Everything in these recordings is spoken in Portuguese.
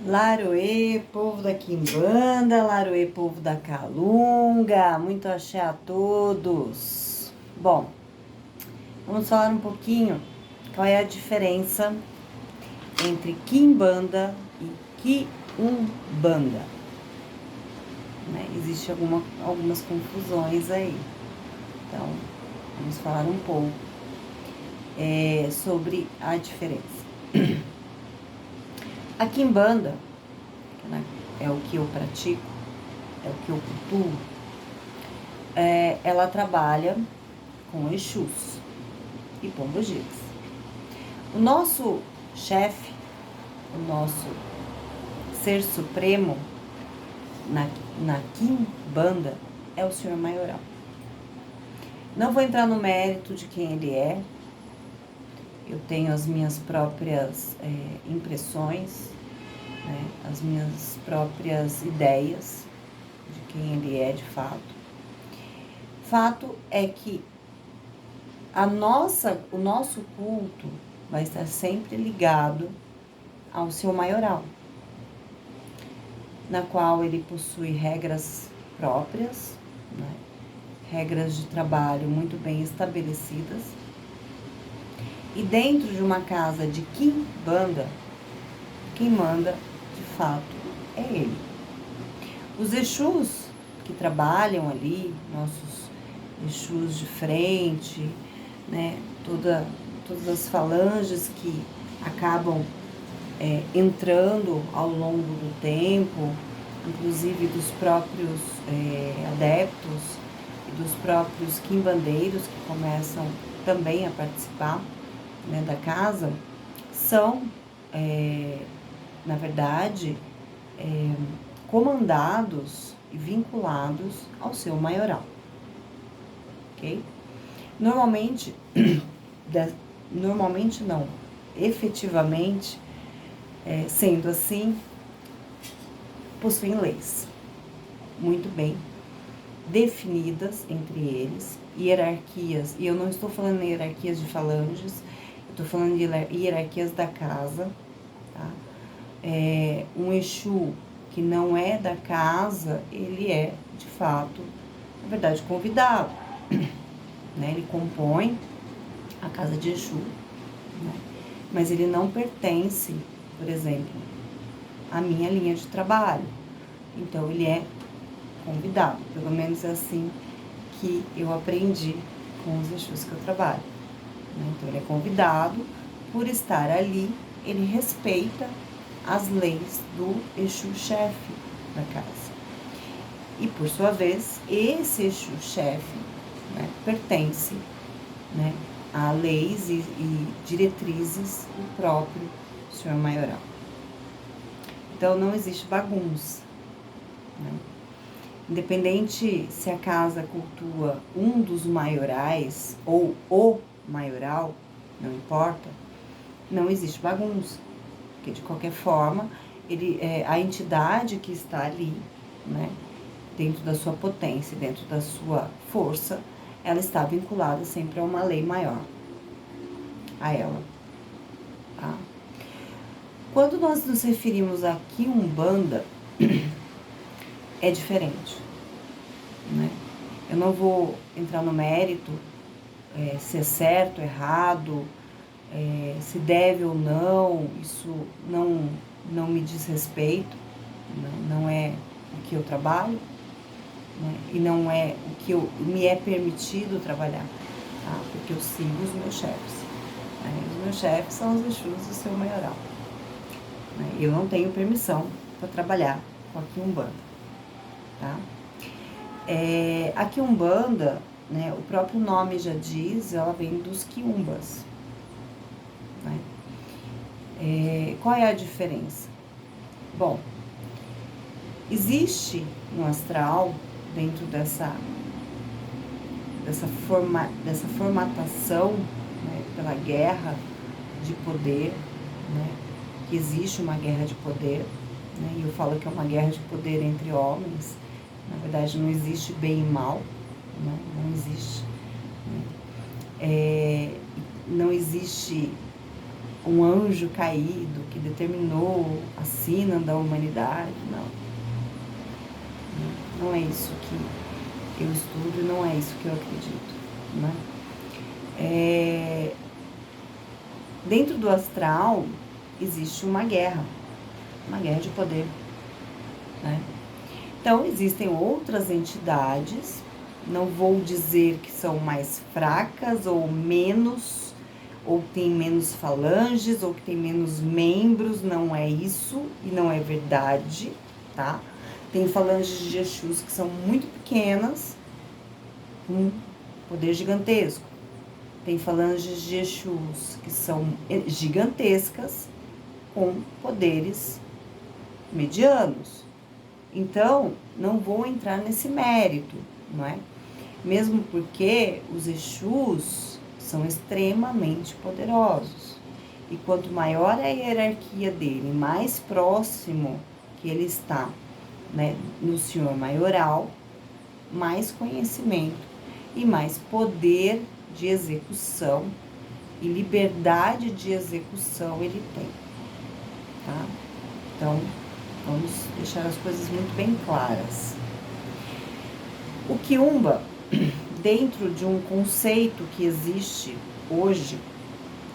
Laroê, povo da Quimbanda, Laroê, povo da Calunga, muito axé a todos. Bom, vamos falar um pouquinho qual é a diferença entre Quimbanda e Quiumbanda. Existem algumas confusões aí, então vamos falar um pouco sobre a diferença. A Quimbanda, é o que eu pratico, é o que eu cultuo, ela trabalha com Exus e Pombogiras. O nosso chefe, o nosso ser supremo na Quimbanda é o Senhor Maioral. Não vou entrar no mérito de quem ele é, eu tenho as minhas próprias impressões, né, as minhas próprias ideias de quem ele é de fato. Fato é que o nosso culto vai estar sempre ligado ao seu maioral, na qual ele possui regras próprias, né, regras de trabalho muito bem estabelecidas. E dentro de uma casa de Quimbanda, quem manda, de fato, é ele. Os Exus que trabalham ali, nossos Exus de frente, né, todas as falanges que acabam entrando ao longo do tempo, inclusive dos próprios adeptos e dos próprios quimbandeiros que começam também a participar, né, da casa, são, na verdade, comandados e vinculados ao seu maioral, ok? Normalmente não, efetivamente, sendo assim, possuem leis muito bem definidas entre eles, hierarquias, e eu não estou falando de hierarquias de falanges, eu estou falando de hierarquias da casa, tá? Um Exu que não é da casa, ele é, de fato, na verdade, convidado, né? Ele compõe a casa de Exu, né? Mas ele não pertence, por exemplo, à minha linha de trabalho. Então, ele é convidado, pelo menos é assim que eu aprendi com os Exus que eu trabalho, né? Então, ele é convidado, por estar ali, ele respeita as leis do Exu-chefe da casa. E, por sua vez, esse Exu-chefe, né, pertence, né, a leis e diretrizes do próprio Senhor Maioral. Então, não existe bagunça, né? Independente se a casa cultua um dos maiorais ou o maioral, não importa, não existe bagunça. Porque, de qualquer forma, a entidade que está ali, né, dentro da sua potência, dentro da sua força, ela está vinculada sempre a uma lei maior, a ela. Tá? Quando nós nos referimos a Quiumbanda, é diferente, né? Eu não vou entrar no mérito se é certo, errado, se deve ou não, isso não me diz respeito, não é o que eu trabalho, né? E não é o que me é permitido trabalhar, tá? Porque eu sigo os meus chefes, né? Os meus chefes são os Exus do seu maioral, né? Eu não tenho permissão para trabalhar com a Quiumbanda, tá? A Quiumbanda, né, o próprio nome já diz, ela vem dos quiumbas, né? Qual é a diferença? Bom, existe no astral, dentro dessa formatação, né, pela guerra de poder, né, que existe uma guerra de poder, né, e eu falo que é uma guerra de poder entre homens. Na verdade, não existe bem e mal, né, não existe. Né? Não existe um anjo caído que determinou a sina da humanidade, não. Não é isso que eu estudo, não é isso que eu acredito, né? Dentro do astral existe uma guerra de poder, né? Então, existem outras entidades, não vou dizer que são mais fracas ou menos, ou tem menos falanges, ou que tem menos membros, não é isso, e não é verdade, tá? Tem falanges de Exus que são muito pequenas, com poder gigantesco. Tem falanges de Exus que são gigantescas, com poderes medianos. Então, não vou entrar nesse mérito, não é? Mesmo porque os Exus são extremamente poderosos. E quanto maior é a hierarquia dele, mais próximo que ele está, né, no Senhor Maioral, mais conhecimento e mais poder de execução e liberdade de execução ele tem, tá? Então, vamos deixar as coisas muito bem claras. O Quiumba, dentro de um conceito que existe hoje,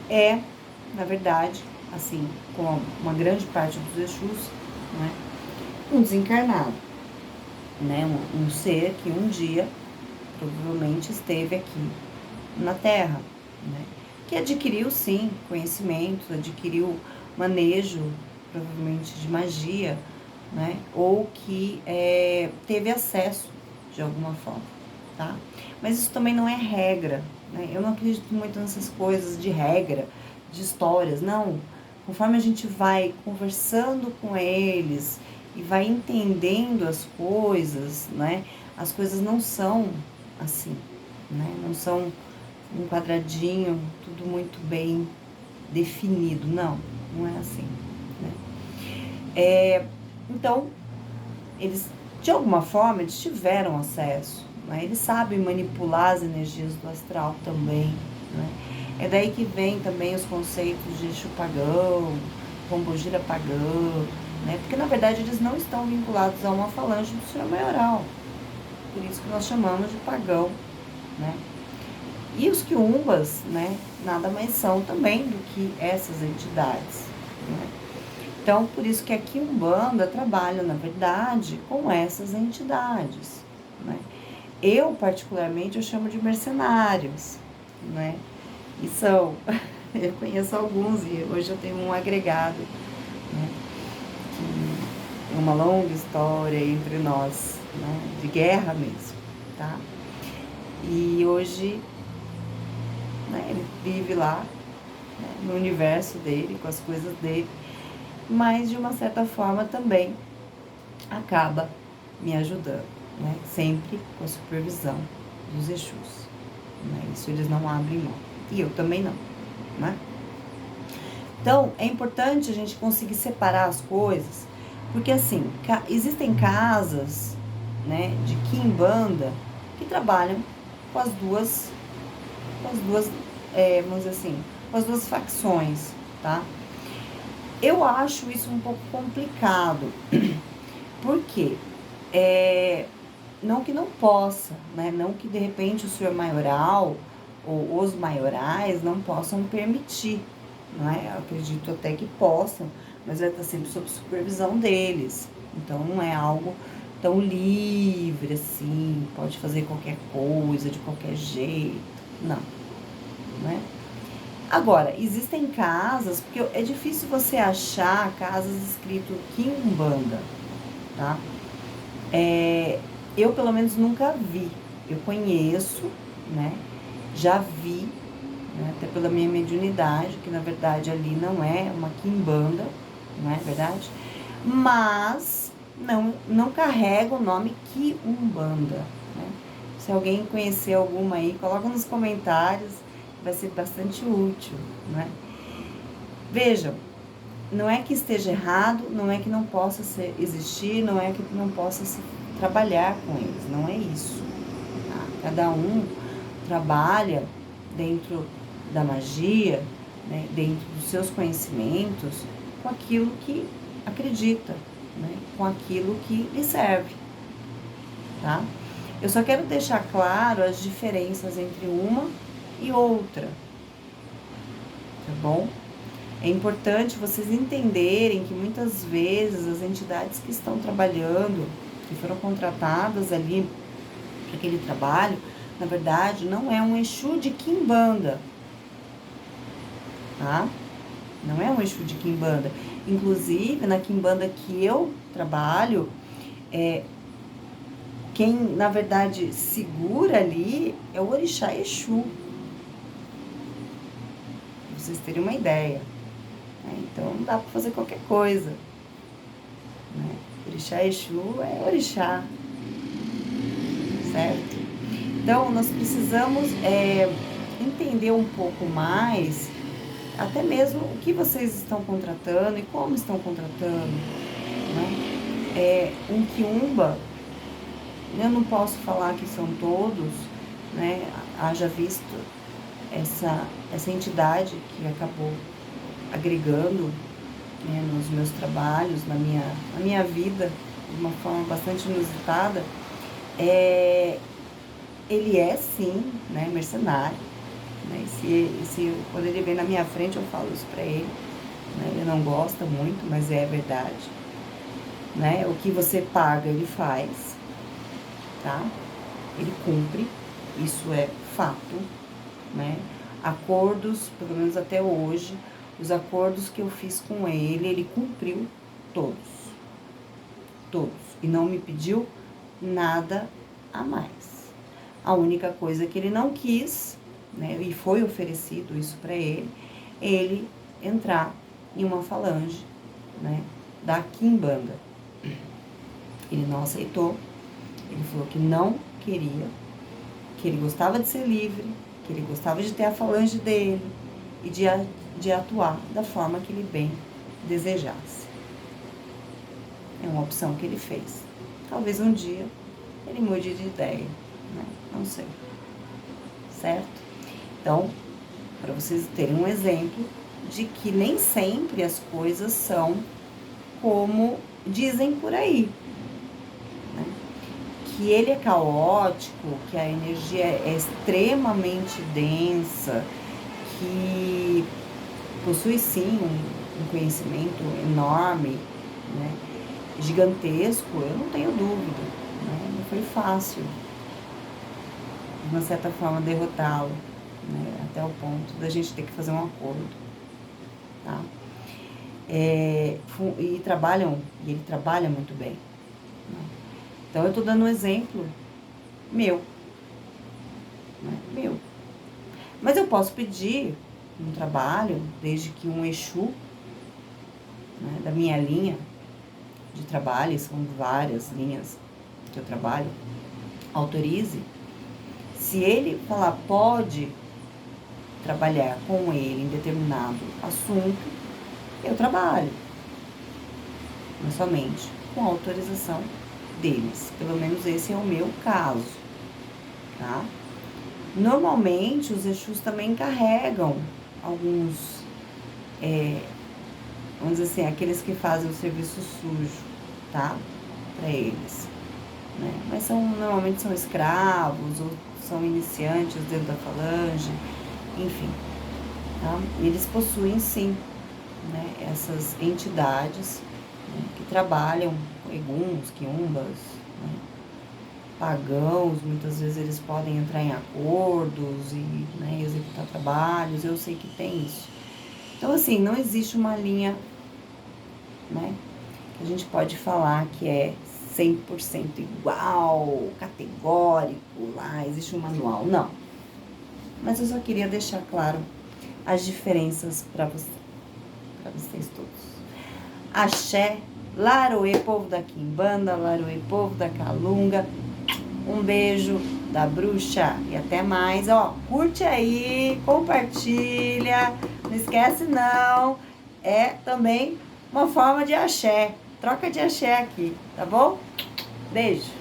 é, na verdade, assim, como uma grande parte dos Exus, né, um desencarnado, né, um ser que um dia provavelmente esteve aqui na Terra, né, que adquiriu, sim, conhecimentos, adquiriu manejo, provavelmente de magia, né, ou que teve acesso de alguma forma, tá? Mas isso também não é regra, né? Eu não acredito muito nessas coisas de regra, de histórias, não. Conforme a gente vai conversando com eles e vai entendendo as coisas, né? As coisas não são assim, né? Não são um quadradinho, tudo muito bem definido, não é assim, né? Então, eles, de alguma forma, eles tiveram acesso, né? Eles sabem manipular as energias do astral também, né? É daí que vem também os conceitos de Exu pagão, Pombogira pagã, né? Porque, na verdade, eles não estão vinculados a uma falange do Senhor Maioral. Por isso que nós chamamos de pagão, né? E os quiumbas, né, nada mais são também do que essas entidades, né? Então, por isso que a Quiumbanda trabalha, na verdade, com essas entidades, né? Eu, particularmente, eu chamo de mercenários, né? E são, eu conheço alguns e hoje eu tenho um agregado, né, que é uma longa história entre nós, né, de guerra mesmo, tá? E hoje, né, ele vive lá, né, no universo dele, com as coisas dele, mas de uma certa forma também acaba me ajudando, né? Sempre com a supervisão dos Exus, né? Isso eles não abrem mão, e eu também não, né? Então, é importante a gente conseguir separar as coisas, porque assim, existem casas, né, de quimbanda que trabalham com as duas, vamos dizer assim, com as duas facções, tá? Eu acho isso um pouco complicado, porque não que não possa, né? Não que de repente o senhor maioral ou os maiorais não possam permitir, não é? Eu acredito até que possam, mas vai estar sempre sob supervisão deles. Então não é algo tão livre assim, pode fazer qualquer coisa, de qualquer jeito, não, né? Agora, existem casas, porque é difícil você achar casas escrito Quiumbanda, tá? Eu, pelo menos, nunca vi. Eu conheço, né? Já vi, né, até pela minha mediunidade, que na verdade ali não é uma quimbanda, não é verdade? Mas não carrega o nome Quiumbanda, né? Se alguém conhecer alguma aí, coloca nos comentários, vai ser bastante útil, né? Vejam, não é que esteja errado, não é que não possa existir, não é que não possa se trabalhar com eles, não é isso, tá? Cada um trabalha dentro da magia né, dentro dos seus conhecimentos, com aquilo que acredita, né, com aquilo que lhe serve, tá? Eu só quero deixar claro as diferenças entre uma e outra, tá bom? É importante vocês entenderem que muitas vezes as entidades que estão trabalhando, que foram contratadas ali para aquele trabalho, na verdade, não é um Exu de Quimbanda, tá? Não é um Exu de Quimbanda. Inclusive, na Quimbanda que eu trabalho, quem, na verdade, segura ali é o Orixá Exu. Pra vocês terem uma ideia. Então, não dá para fazer qualquer coisa. Né? Orixá Exu é Orixá. Certo? Então, nós precisamos entender um pouco mais, até mesmo o que vocês estão contratando e como estão contratando. Né? Um quiumba, eu não posso falar que são todos, né? Haja visto essa entidade que acabou agregando, né, nos meus trabalhos, na minha vida, de uma forma bastante inusitada. Ele é sim, né, mercenário, né? Quando ele vem na minha frente eu falo isso pra ele, né? Ele não gosta muito, mas é verdade, né? O que você paga ele faz, tá? Ele cumpre, isso é fato, né? Acordos, pelo menos até hoje, os acordos que eu fiz com ele cumpriu todos, e não me pediu nada a mais. A única coisa que ele não quis, né, e foi oferecido isso para ele entrar em uma falange, né, da Quimbanda. Ele não aceitou, ele falou que não queria, que ele gostava de ser livre, que ele gostava de ter a falange dele e de atuar da forma que ele bem desejasse. É uma opção que ele fez. Talvez um dia ele mude de ideia, né? Não sei. Certo? Então, para vocês terem um exemplo de que nem sempre as coisas são como dizem por aí. Né? Que ele é caótico, que a energia é extremamente densa, que possui sim um conhecimento enorme, né? Gigantesco, eu não tenho dúvida, né? Não foi fácil, de uma certa forma, derrotá-lo, né? Até o ponto da gente ter que fazer um acordo, tá? E ele trabalha muito bem, né? Então eu tô dando um exemplo meu, né? Meu. Mas eu posso pedir um trabalho, desde que um Exu, né, da minha linha de trabalho, são várias linhas que eu trabalho, autorize. Se ele falar pode trabalhar com ele em determinado assunto, eu trabalho, mas somente com a autorização deles. Pelo menos esse é o meu caso, tá? Normalmente, os Exus também carregam alguns, vamos dizer assim, aqueles que fazem o serviço sujo, tá? Para eles, né? Mas normalmente são escravos ou são iniciantes dentro da falange, enfim, tá? Eles possuem sim, né, essas entidades, né, que trabalham com eguns, quiumbas, né, pagãos. Muitas vezes eles podem entrar em acordos e, né, executar trabalhos, eu sei que tem isso. Então, assim, não existe uma linha, né, que a gente pode falar que é 100% igual, categórico, lá existe um manual, não. Mas eu só queria deixar claro as diferenças para vocês todos. Axé, Laroê, povo da Quimbanda, Laroê, povo da Calunga. Um beijo da bruxa e até mais. Ó, curte aí, compartilha, não esquece não. É também uma forma de axé. Troca de axé aqui, tá bom? Beijo.